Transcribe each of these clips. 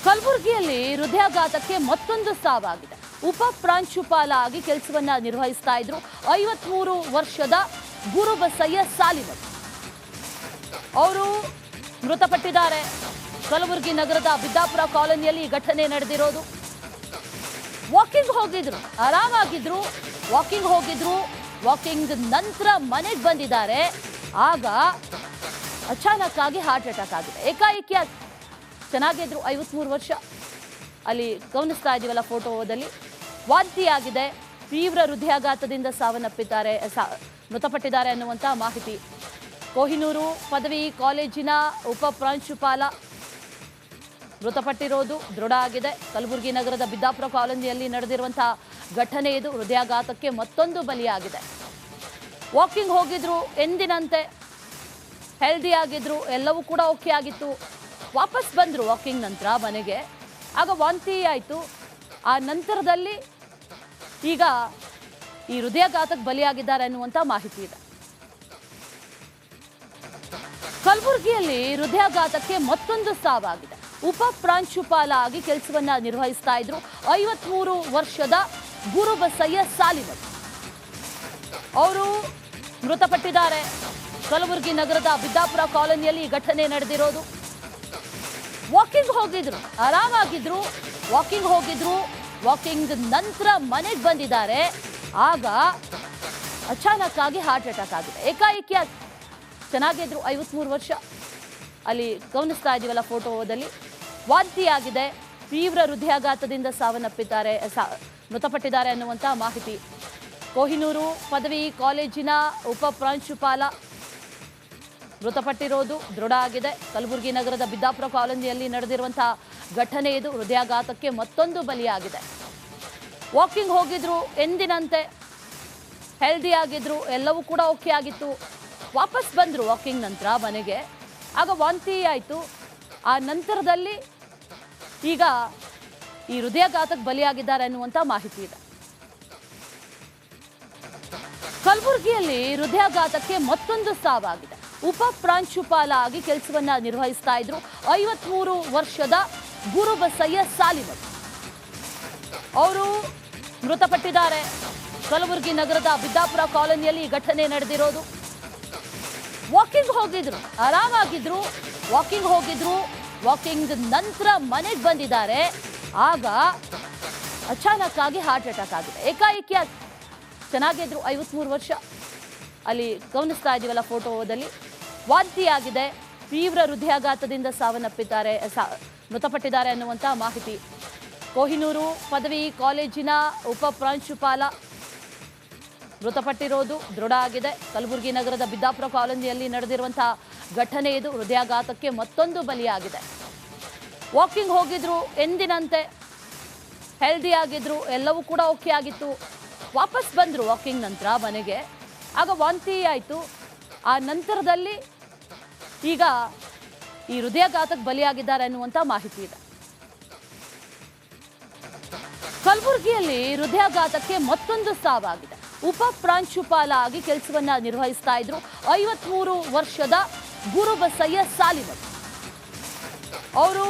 ಕಲಬುರಗಿಯಲ್ಲಿ ಹೃದಯಾಘಾತಕ್ಕೆ ಮತ್ತೊಂದು ಸಾವಾಗಿದೆ. ಉಪ ಪ್ರಾಂಶುಪಾಲ ಆಗಿ ಕೆಲಸವನ್ನ ನಿರ್ವಹಿಸ್ತಾ ಇದ್ರು 53 ವರ್ಷದ ಗುರುಬಸಯ್ಯ ಸಾಲಿಮಠ್ ಅವರು ಮೃತಪಟ್ಟಿದ್ದಾರೆ. ಕಲಬುರಗಿ ನಗರದ ಬಿದ್ದಾಪುರ ಕಾಲೋನಿಯಲ್ಲಿ ಘಟನೆ ನಡೆದಿರೋದು. ವಾಕಿಂಗ್ ಹೋಗಿದ್ರು, ಆರಾಮಾಗಿದ್ರು, ವಾಕಿಂಗ್ ನಂತರ ಮನೆಗೆ ಬಂದಿದ್ದಾರೆ. ಆಗ ಅಚಾನಕ್ ಆಗಿ ಹಾರ್ಟ್ ಅಟ್ಯಾಕ್ ಆಗಿದೆ. ಏಕಾಏಕಿ ಚೆನ್ನಾಗಿದ್ರು, 53 ವರ್ಷ. ಅಲ್ಲಿ ಗಮನಿಸ್ತಾ ಇದೀವಲ್ಲ ಫೋಟೋದಲ್ಲಿ, ವಾಂತಿಯಾಗಿದೆ, ತೀವ್ರ ಹೃದಯಾಘಾತದಿಂದ ಸಾವನ್ನಪ್ಪಿದ್ದಾರೆ, ಮೃತಪಟ್ಟಿದ್ದಾರೆ ಅನ್ನುವಂಥ ಮಾಹಿತಿ. ಕೊಹಿನೂರು ಪದವಿ ಕಾಲೇಜಿನ ಉಪ ಪ್ರಾಂಶುಪಾಲ ಮೃತಪಟ್ಟಿರೋದು ದೃಢ ಆಗಿದೆ. ಕಲಬುರಗಿ ನಗರದ ಬಿದ್ದಾಪುರ ಕಾಲೋನಿಯಲ್ಲಿ ನಡೆದಿರುವಂತಹ ಘಟನೆ ಇದು. ಹೃದಯಾಘಾತಕ್ಕೆ ಮತ್ತೊಂದು ಬಲಿಯಾಗಿದೆ. ವಾಕಿಂಗ್ ಹೋಗಿದ್ರು, ಎಂದಿನಂತೆ ಹೆಲ್ದಿ ಆಗಿದ್ರು, ಎಲ್ಲವೂ ಕೂಡ ಓಕೆ ಆಗಿತ್ತು. ವಾಪಸ್ ಬಂದರು ವಾಕಿಂಗ್ ನಂತರ ಮನೆಗೆ. ಆಗ ವಾಂತಿ ಆಯಿತು. ಆ ನಂತರದಲ್ಲಿ ಈಗ ಈ ಹೃದಯಾಘಾತಕ್ಕೆ ಬಲಿಯಾಗಿದ್ದಾರೆ ಅನ್ನುವಂಥ ಮಾಹಿತಿ ಇದೆ. ಕಲಬುರಗಿಯಲ್ಲಿ ಹೃದಯಾಘಾತಕ್ಕೆ ಮತ್ತೊಂದು ಸಾವಾಗಿದೆ. ಉಪ ಪ್ರಾಂಶುಪಾಲ ಆಗಿ ಕೆಲಸವನ್ನ ನಿರ್ವಹಿಸ್ತಾ ಇದ್ರು 53 ವರ್ಷದ ಗುರುಬಸಯ್ಯ ಸಾಲಿಮಠ್ ಅವರು ಮೃತಪಟ್ಟಿದ್ದಾರೆ. ಕಲಬುರಗಿ ನಗರದ ಬಿದ್ದಾಪುರ ಕಾಲೋನಿಯಲ್ಲಿ ಘಟನೆ ನಡೆದಿರೋದು. ವಾಕಿಂಗ್ ಹೋಗಿದ್ರು, ಆರಾಮಾಗಿದ್ರು, ವಾಕಿಂಗ್ ನಂತರ ಮನೆಗೆ ಬಂದಿದ್ದಾರೆ. ಆಗ ಅಚಾನಕ್ ಆಗಿ ಹಾರ್ಟ್ ಅಟ್ಯಾಕ್ ಆಗಿದೆ. ಏಕಾಏಕಿ ಚೆನ್ನಾಗಿದ್ರು, 53 ವರ್ಷ. ಅಲ್ಲಿ ಗಮನಿಸ್ತಾ ಇದೀವಲ್ಲ ಫೋಟೋದಲ್ಲಿ, ವಾಂತಿಯಾಗಿದೆ, ತೀವ್ರ ಹೃದಯಾಘಾತದಿಂದ ಸಾವನ್ನಪ್ಪಿದ್ದಾರೆ, ಮೃತಪಟ್ಟಿದ್ದಾರೆ ಅನ್ನುವಂಥ ಮಾಹಿತಿ. ಕೊಹಿನೂರು ಪದವಿ ಕಾಲೇಜಿನ ಉಪ ಪ್ರಾಂಶುಪಾಲ ಮೃತಪಟ್ಟಿರೋದು ದೃಢ ಆಗಿದೆ. ಕಲಬುರಗಿ ನಗರದ ಬಿದ್ದಾಪುರ ಕಾಲೋನಿಯಲ್ಲಿ ನಡೆದಿರುವಂತಹ ಘಟನೆ ಇದು. ಹೃದಯಾಘಾತಕ್ಕೆ ಮತ್ತೊಂದು ಬಲಿಯಾಗಿದೆ. ವಾಕಿಂಗ್ ಹೋಗಿದ್ರು, ಎಂದಿನಂತೆ ಹೆಲ್ದಿ ಆಗಿದ್ರು, ಎಲ್ಲವೂ ಕೂಡ ಓಕೆ ಆಗಿತ್ತು. ವಾಪಸ್ ಬಂದರು ವಾಕಿಂಗ್ ನಂತರ ಮನೆಗೆ. ಆಗ ವಾಂತಿ ಆಯಿತು. ಆ ನಂತರದಲ್ಲಿ ಈಗ ಈ ಹೃದಯಾಘಾತಕ್ಕೆ ಬಲಿಯಾಗಿದ್ದಾರೆ ಅನ್ನುವಂಥ ಮಾಹಿತಿ ಇದೆ. ಕಲಬುರಗಿಯಲ್ಲಿ ಹೃದಯಾಘಾತಕ್ಕೆ ಮತ್ತೊಂದು ಸಾವಾಗಿದೆ. ಉಪ ಪ್ರಾಂಶುಪಾಲ ಆಗಿ ಕೆಲಸವನ್ನ ನಿರ್ವಹಿಸ್ತಾ ಇದ್ರು 53 ವರ್ಷದ ಗುರುಬಸಯ್ಯ ಸಾಲಿಮಠ್ ಅವರು ಮೃತಪಟ್ಟಿದ್ದಾರೆ. ಕಲಬುರಗಿ ನಗರದ ಬಿದ್ದಾಪುರ ಕಾಲೋನಿಯಲ್ಲಿ ಘಟನೆ ನಡೆದಿರೋದು. ವಾಕಿಂಗ್ ಹೋಗಿದ್ರು, ಆರಾಮಾಗಿದ್ರು, ವಾಕಿಂಗ್ ನಂತರ ಮನೆಗೆ ಬಂದಿದ್ದಾರೆ. ಆಗ ಅಚಾನಕ್ ಆಗಿ ಹಾರ್ಟ್ ಅಟ್ಯಾಕ್ ಆಗಿದೆ. ಏಕಾಏಕಿ ಚೆನ್ನಾಗಿದ್ರು, 53 ವರ್ಷ. ಅಲ್ಲಿ ಗಮನಿಸ್ತಾ ಇದೀವಲ್ಲ ಫೋಟೋದಲ್ಲಿ, ವಾಂತಿಯಾಗಿದೆ, ತೀವ್ರ ಹೃದಯಾಘಾತದಿಂದ ಸಾವನ್ನಪ್ಪಿದ್ದಾರೆ, ಮೃತಪಟ್ಟಿದ್ದಾರೆ ಅನ್ನುವಂಥ ಮಾಹಿತಿ. ಕೊಹಿನೂರು ಪದವಿ ಕಾಲೇಜಿನ ಉಪ ಪ್ರಾಂಶುಪಾಲ ಮೃತಪಟ್ಟಿರೋದು ದೃಢ ಆಗಿದೆ. ಕಲಬುರಗಿ ನಗರದ ಬಿದ್ದಾಪುರ ಕಾಲೋನಿಯಲ್ಲಿ ನಡೆದಿರುವಂತಹ ಘಟನೆ ಇದು. ಹೃದಯಾಘಾತಕ್ಕೆ ಮತ್ತೊಂದು ಬಲಿಯಾಗಿದೆ. ವಾಕಿಂಗ್ ಹೋಗಿದ್ರು, ಎಂದಿನಂತೆ ಹೆಲ್ದಿ ಆಗಿದ್ರು, ಎಲ್ಲವೂ ಕೂಡ ಓಕೆ ಆಗಿತ್ತು. ವಾಪಸ್ ಬಂದರು ವಾಕಿಂಗ್ ನಂತರ ಮನೆಗೆ. ಆಗ ವಾಂತಿ ಆಯಿತು. ಆ ನಂತರದಲ್ಲಿ ಈಗ ಈ ಹೃದಯಾಘಾತಕ್ಕೆ ಬಲಿಯಾಗಿದ್ದಾರೆ ಅನ್ನುವಂಥ ಮಾಹಿತಿ ಇದೆ. ಕಲಬುರಗಿಯಲ್ಲಿ ಹೃದಯಾಘಾತಕ್ಕೆ ಮತ್ತೊಂದು ಸಾವಾಗಿದೆ. ಉಪ ಪ್ರಾಂಶುಪಾಲ ಆಗಿ ಕೆಲಸವನ್ನ ನಿರ್ವಹಿಸ್ತಾ ಇದ್ರು 53 ವರ್ಷದ ಗುರುಬಸಯ್ಯ ಸಾಲಿಮಠ್ ಅವರು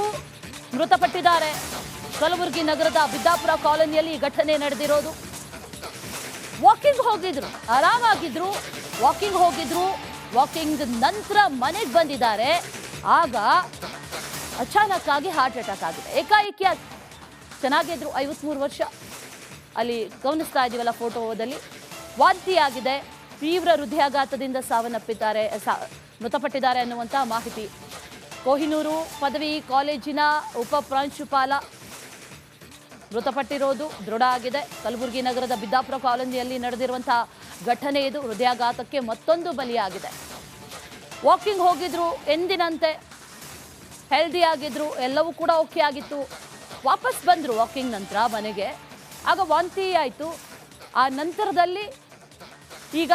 ಮೃತಪಟ್ಟಿದ್ದಾರೆ. ಕಲಬುರಗಿ ನಗರದ ಬಿದ್ದಾಪುರ ಕಾಲೋನಿಯಲ್ಲಿ ಘಟನೆ ನಡೆದಿರೋದು. ವಾಕಿಂಗ್ ಹೋಗಿದ್ರು, ಆರಾಮಾಗಿದ್ರು, ವಾಕಿಂಗ್ ನಂತರ ಮನೆಗೆ ಬಂದಿದ್ದಾರೆ. ಆಗ ಅಚಾನಕ್ ಆಗಿ ಹಾರ್ಟ್ ಅಟ್ಯಾಕ್ ಆಗಿದೆ. ಏಕಾಏಕಿ ಚೆನ್ನಾಗಿದ್ರು, 53 ವರ್ಷ. ಅಲ್ಲಿ ಗಮನಿಸ್ತಾ ಇದೀವಲ್ಲ ಫೋಟೋದಲ್ಲಿ, ವಾಂತಿಯಾಗಿದೆ, ತೀವ್ರ ಹೃದಯಾಘಾತದಿಂದ ಸಾವನ್ನಪ್ಪಿದ್ದಾರೆ, ಮೃತಪಟ್ಟಿದ್ದಾರೆ ಅನ್ನುವಂಥ ಮಾಹಿತಿ. ಕೊಹಿನೂರು ಪದವಿ ಕಾಲೇಜಿನ ಉಪ ಪ್ರಾಂಶುಪಾಲ ಮೃತಪಟ್ಟಿರೋದು ದೃಢ ಆಗಿದೆ. ಕಲಬುರಗಿ ನಗರದ ಬಿದ್ದಾಪುರ ಕಾಲೋನಿಯಲ್ಲಿ ನಡೆದಿರುವಂತಹ ಘಟನೆ ಇದು. ಹೃದಯಾಘಾತಕ್ಕೆ ಮತ್ತೊಂದು ಬಲಿಯಾಗಿದೆ. ವಾಕಿಂಗ್ ಹೋಗಿದ್ರು, ಎಂದಿನಂತೆ ಹೆಲ್ದಿ ಆಗಿದ್ರು, ಎಲ್ಲವೂ ಕೂಡ ಓಕೆ ಆಗಿತ್ತು. ವಾಪಸ್ ಬಂದರು ವಾಕಿಂಗ್ ನಂತರ ಮನೆಗೆ. ಆಗ ವಾಂತಿ ಆಯಿತು. ಆ ನಂತರದಲ್ಲಿ ಈಗ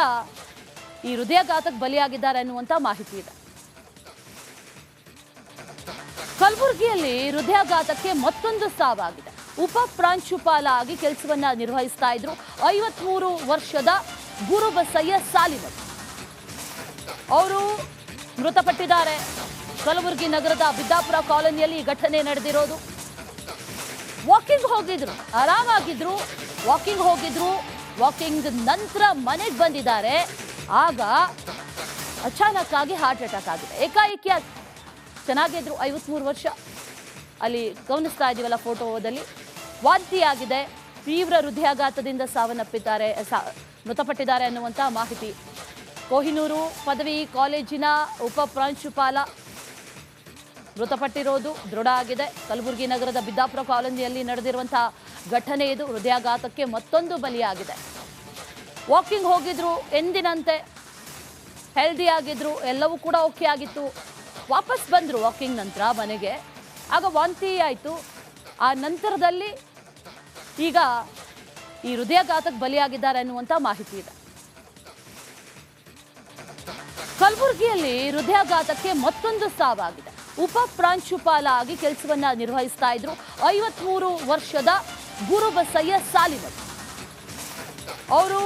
ಈ ಹೃದಯಾಘಾತಕ್ಕೆ ಬಲಿಯಾಗಿದ್ದಾರೆ ಅನ್ನುವಂಥ ಮಾಹಿತಿ ಇದೆ. ಕಲಬುರಗಿಯಲ್ಲಿ ಹೃದಯಾಘಾತಕ್ಕೆ ಮತ್ತೊಂದು ಸಾವಾಗಿದೆ. ಉಪ ಪ್ರಾಂಶುಪಾಲ ಆಗಿ ಕೆಲಸವನ್ನ ನಿರ್ವಹಿಸ್ತಾ ಇದ್ರು 53 ವರ್ಷದ ಗುರುಬಸಯ್ಯ ಸಾಲಿಮಠ್ ಅವರು ಮೃತಪಟ್ಟಿದ್ದಾರೆ. ಕಲಬುರಗಿ ನಗರದ ಬಿದ್ದಾಪುರ ಕಾಲೋನಿಯಲ್ಲಿ ಘಟನೆ ನಡೆದಿರೋದು. ವಾಕಿಂಗ್ ಹೋಗಿದ್ರು, ಆರಾಮಾಗಿದ್ರು. ವಾಕಿಂಗ್ ನಂತರ ಮನೆಗೆ ಬಂದಿದ್ದಾರೆ. ಆಗ ಅಚಾನಕ್ ಆಗಿ ಹಾರ್ಟ್ ಅಟ್ಯಾಕ್ ಆಗಿದೆ. ಏಕಾಏಕಿ ಚೆನ್ನಾಗಿದ್ರು, 53 ವರ್ಷ. ಅಲ್ಲಿ ಗಮನಿಸ್ತಾ ಇದೀವಲ್ಲ ಫೋಟೋದಲ್ಲಿ, ವಾಂತಿಯಾಗಿದೆ, ತೀವ್ರ ಹೃದಯಾಘಾತದಿಂದ ಮೃತಪಟ್ಟಿದ್ದಾರೆ ಅನ್ನುವಂಥ ಮಾಹಿತಿ. ಕೊಹಿನೂರು ಪದವಿ ಕಾಲೇಜಿನ ಉಪ ಪ್ರಾಂಶುಪಾಲ ಮೃತಪಟ್ಟಿರೋದು ದೃಢ ಆಗಿದೆ. ಕಲಬುರಗಿ ನಗರದ ಬಿದ್ದಾಪುರ ಕಾಲೋನಿಯಲ್ಲಿ ನಡೆದಿರುವಂತಹ ಘಟನೆ ಇದು. ಹೃದಯಾಘಾತಕ್ಕೆ ಮತ್ತೊಂದು ಬಲಿಯಾಗಿದೆ. ವಾಕಿಂಗ್ ಹೋಗಿದ್ರು, ಎಂದಿನಂತೆ ಹೆಲ್ದಿ ಆಗಿದ್ರು, ಎಲ್ಲವೂ ಕೂಡ ಓಕೆ ಆಗಿತ್ತು. ವಾಪಸ್ ಬಂದರು ವಾಕಿಂಗ್ ನಂತರ ಮನೆಗೆ. ಆಗ ವಾಂತಿ ಆಯಿತು. ಆ ನಂತರದಲ್ಲಿ ಈಗ ಈ ಹೃದಯಾಘಾತಕ್ಕೆ ಬಲಿಯಾಗಿದ್ದಾರೆ ಅನ್ನುವಂಥ ಮಾಹಿತಿ ಇದೆ. ಕಲಬುರಗಿಯಲ್ಲಿ ಹೃದಯಾಘಾತಕ್ಕೆ ಮತ್ತೊಂದು ಸಾವಾಗಿದೆ. ಉಪ ಪ್ರಾಂಶುಪಾಲ ಆಗಿ ಕೆಲಸವನ್ನ ನಿರ್ವಹಿಸ್ತಾ ಇದ್ರು 53 ವರ್ಷದ ಗುರುಬಸಯ್ಯ ಸಾಲಿಮಠ್ ಅವರು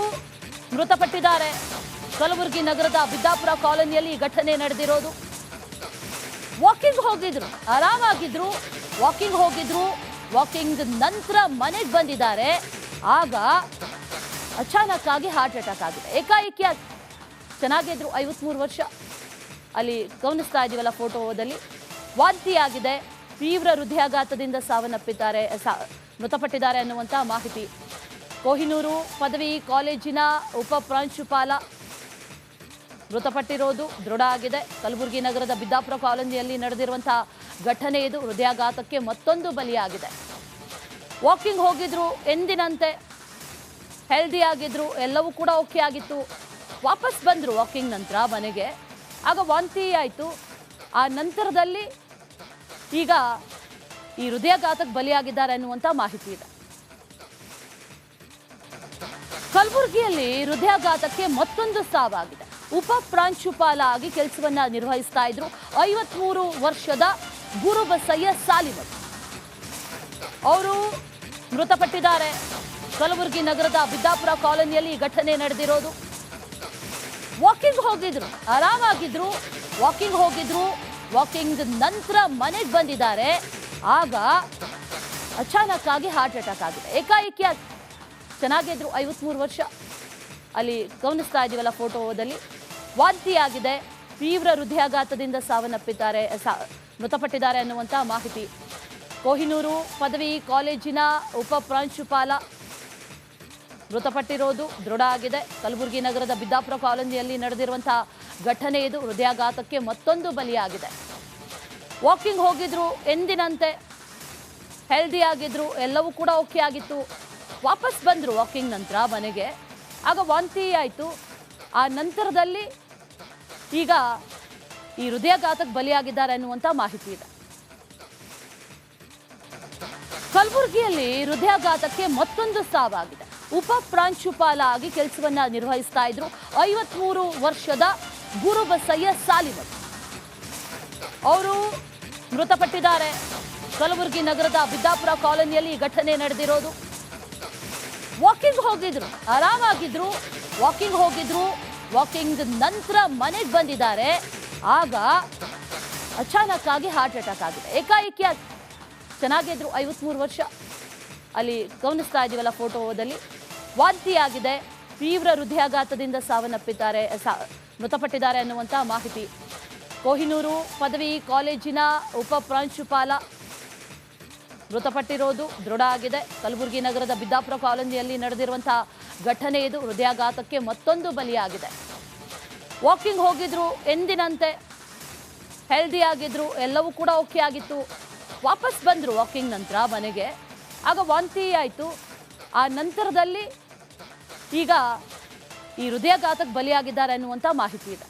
ಮೃತಪಟ್ಟಿದ್ದಾರೆ. ಕಲಬುರಗಿ ನಗರದ ಬಿದ್ದಾಪುರ ಕಾಲೋನಿಯಲ್ಲಿ ಘಟನೆ ನಡೆದಿರೋದು. ವಾಕಿಂಗ್ ಹೋಗಿದ್ರು, ಆರಾಮಾಗಿದ್ರು. ವಾಕಿಂಗ್ ನಂತರ ಮನೆಗೆ ಬಂದಿದ್ದಾರೆ. ಆಗ ಅಚಾನಕ್ ಆಗಿ ಹಾರ್ಟ್ ಅಟ್ಯಾಕ್ ಆಗಿದೆ. ಏಕಾಏಕಿ ಚೆನ್ನಾಗಿದ್ರು, 53 ವರ್ಷ. ಅಲ್ಲಿ ಗಮನಿಸ್ತಾ ಇದೀವಲ್ಲ ಫೋಟೋದಲ್ಲಿ, ವಾಂತಿಯಾಗಿದೆ, ತೀವ್ರ ಹೃದಯಾಘಾತದಿಂದ ಮೃತಪಟ್ಟಿದ್ದಾರೆ ಅನ್ನುವಂಥ ಮಾಹಿತಿ. ಕೊಹಿನೂರು ಪದವಿ ಕಾಲೇಜಿನ ಉಪ ಪ್ರಾಂಶುಪಾಲ ಮೃತಪಟ್ಟಿರೋದು ದೃಢ ಆಗಿದೆ. ಕಲಬುರಗಿ ನಗರದ ಬಿದ್ದಾಪುರ ಕಾಲೋನಿಯಲ್ಲಿ ನಡೆದಿರುವಂತಹ ಘಟನೆ ಇದು. ಹೃದಯಾಘಾತಕ್ಕೆ ಮತ್ತೊಂದು ಬಲಿಯಾಗಿದೆ. ವಾಕಿಂಗ್ ಹೋಗಿದ್ರು, ಎಂದಿನಂತೆ ಹೆಲ್ದಿ ಆಗಿದ್ರು, ಎಲ್ಲವೂ ಕೂಡ ಓಕೆ ಆಗಿತ್ತು. ವಾಪಸ್ ಬಂದರು ವಾಕಿಂಗ್ ನಂತರ ಮನೆಗೆ. ಆಗ ವಾಂತಿ ಆಯಿತು. ಆ ನಂತರದಲ್ಲಿ ಈಗ ಈ ಹೃದಯಾಘಾತಕ್ಕೆ ಬಲಿಯಾಗಿದ್ದಾರೆ ಅನ್ನುವಂಥ ಮಾಹಿತಿ ಇದೆ. ಕಲಬುರಗಿಯಲ್ಲಿ ಹೃದಯಾಘಾತಕ್ಕೆ ಮತ್ತೊಂದು ಸಾವಾಗಿದೆ. ಉಪ ಪ್ರಾಂಶುಪಾಲ ಆಗಿ ಕೆಲಸವನ್ನ ನಿರ್ವಹಿಸ್ತಾ ಇದ್ರು 53 ವರ್ಷದ ಗುರುಬಸಯ್ಯ ಸಾಲಿಮಠ್ ಅವರು ಮೃತಪಟ್ಟಿದ್ದಾರೆ. ಕಲಬುರಗಿ ನಗರದ ಬಿದ್ದಾಪುರ ಕಾಲೋನಿಯಲ್ಲಿ ಘಟನೆ ನಡೆದಿರೋದು. ವಾಕಿಂಗ್ ಹೋಗಿದ್ರು, ಆರಾಮಾಗಿದ್ರು. ವಾಕಿಂಗ್ ನಂತರ ಮನೆಗೆ ಬಂದಿದ್ದಾರೆ. ಆಗ ಅಚಾನಕ್ ಆಗಿ ಹಾರ್ಟ್ ಅಟ್ಯಾಕ್ ಆಗಿದೆ. ಏಕಾಏಕಿ ಚೆನ್ನಾಗಿದ್ರು, 53 ವರ್ಷ. ಅಲ್ಲಿ ಗಮನಿಸ್ತಾ ಇದೀವಲ್ಲ ಫೋಟೋದಲ್ಲಿ, ವಾಂತಿಯಾಗಿದೆ, ತೀವ್ರ ಹೃದಯಾಘಾತದಿಂದ ಮೃತಪಟ್ಟಿದ್ದಾರೆ ಅನ್ನುವಂಥ ಮಾಹಿತಿ. ಕೊಹಿನೂರು ಪದವಿ ಕಾಲೇಜಿನ ಉಪ ಪ್ರಾಂಶುಪಾಲ ಮೃತಪಟ್ಟಿರೋದು ದೃಢ ಆಗಿದೆ. ಕಲಬುರಗಿ ನಗರದ ಬಿದ್ದಾಪುರ ಕಾಲೋನಿಯಲ್ಲಿ ನಡೆದಿರುವಂತಹ ಘಟನೆ ಇದು. ಹೃದಯಾಘಾತಕ್ಕೆ ಮತ್ತೊಂದು ಬಲಿಯಾಗಿದೆ. ವಾಕಿಂಗ್ ಹೋಗಿದ್ರು, ಎಂದಿನಂತೆ ಹೆಲ್ದಿ ಆಗಿದ್ರು, ಎಲ್ಲವೂ ಕೂಡ ಓಕೆ ಆಗಿತ್ತು. ವಾಪಸ್ ಬಂದರು ವಾಕಿಂಗ್ ನಂತರ ಮನೆಗೆ. ಆಗ ವಾಂತಿ ಆಯಿತು. ಆ ನಂತರದಲ್ಲಿ ಈಗ ಈ ಹೃದಯಾಘಾತಕ್ಕೆ ಬಲಿಯಾಗಿದ್ದಾರೆ ಅನ್ನುವಂಥ ಮಾಹಿತಿ ಇದೆ. ಕಲಬುರಗಿಯಲ್ಲಿ ಹೃದಯಾಘಾತಕ್ಕೆ ಮತ್ತೊಂದು ಸಾವಾಗಿದೆ. ಉಪ ಪ್ರಾಂಶುಪಾಲ ಆಗಿ ಕೆಲಸವನ್ನ ನಿರ್ವಹಿಸ್ತಾ ಇದ್ರು 53 ವರ್ಷದ ಗುರುಬಸಯ್ಯ ಸಾಲಿಮಠ್ ಅವರು ಮೃತಪಟ್ಟಿದ್ದಾರೆ. ಕಲಬುರಗಿ ನಗರದ ಬಿದ್ದಾಪುರ ಕಾಲೋನಿಯಲ್ಲಿ ಘಟನೆ ನಡೆದಿರೋದು. ವಾಕಿಂಗ್ ಹೋಗಿದ್ರು, ಆರಾಮಾಗಿದ್ರು. ವಾಕಿಂಗ್ ನಂತರ ಮನೆಗೆ ಬಂದಿದ್ದಾರೆ. ಆಗ ಅಚಾನಕ್ ಆಗಿ ಹಾರ್ಟ್ ಅಟ್ಯಾಕ್ ಆಗಿದೆ. ಏಕಾಏಕಿ ಚೆನ್ನಾಗಿದ್ರು, 53 ವರ್ಷ. ಅಲ್ಲಿ ಗಮನಿಸ್ತಾ ಇದೀವಲ್ಲ ಫೋಟೋದಲ್ಲಿ, ವಾಂತಿಯಾಗಿದೆ, ತೀವ್ರ ಹೃದಯಾಘಾತದಿಂದ ಮೃತಪಟ್ಟಿದ್ದಾರೆ ಅನ್ನುವಂಥ ಮಾಹಿತಿ. ಕೊಹಿನೂರು ಪದವಿ ಕಾಲೇಜಿನ ಉಪ ಪ್ರಾಂಶುಪಾಲ ಮೃತಪಟ್ಟಿರೋದು ದೃಢ ಆಗಿದೆ. ಕಲಬುರಗಿ ನಗರದ ಬಿದ್ದಾಪುರ ಕಾಲೋನಿಯಲ್ಲಿ ನಡೆದಿರುವಂತಹ ಘಟನೆ ಇದು. ಹೃದಯಾಘಾತಕ್ಕೆ ಮತ್ತೊಂದು ಬಲಿಯಾಗಿದೆ. ವಾಕಿಂಗ್ ಹೋಗಿದ್ರು, ಎಂದಿನಂತೆ ಹೆಲ್ದಿ ಆಗಿದ್ರು, ಎಲ್ಲವೂ ಕೂಡ ಓಕೆ ಆಗಿತ್ತು. ವಾಪಸ್ ಬಂದರು ವಾಕಿಂಗ್ ನಂತರ ಮನೆಗೆ. ಆಗ ವಾಂತಿ ಆಯಿತು. ಆ ನಂತರದಲ್ಲಿ ಈಗ ಈ ಹೃದಯಾಘಾತಕ್ಕೆ ಬಲಿಯಾಗಿದ್ದಾರೆ ಅನ್ನುವಂಥ ಮಾಹಿತಿ ಇದೆ.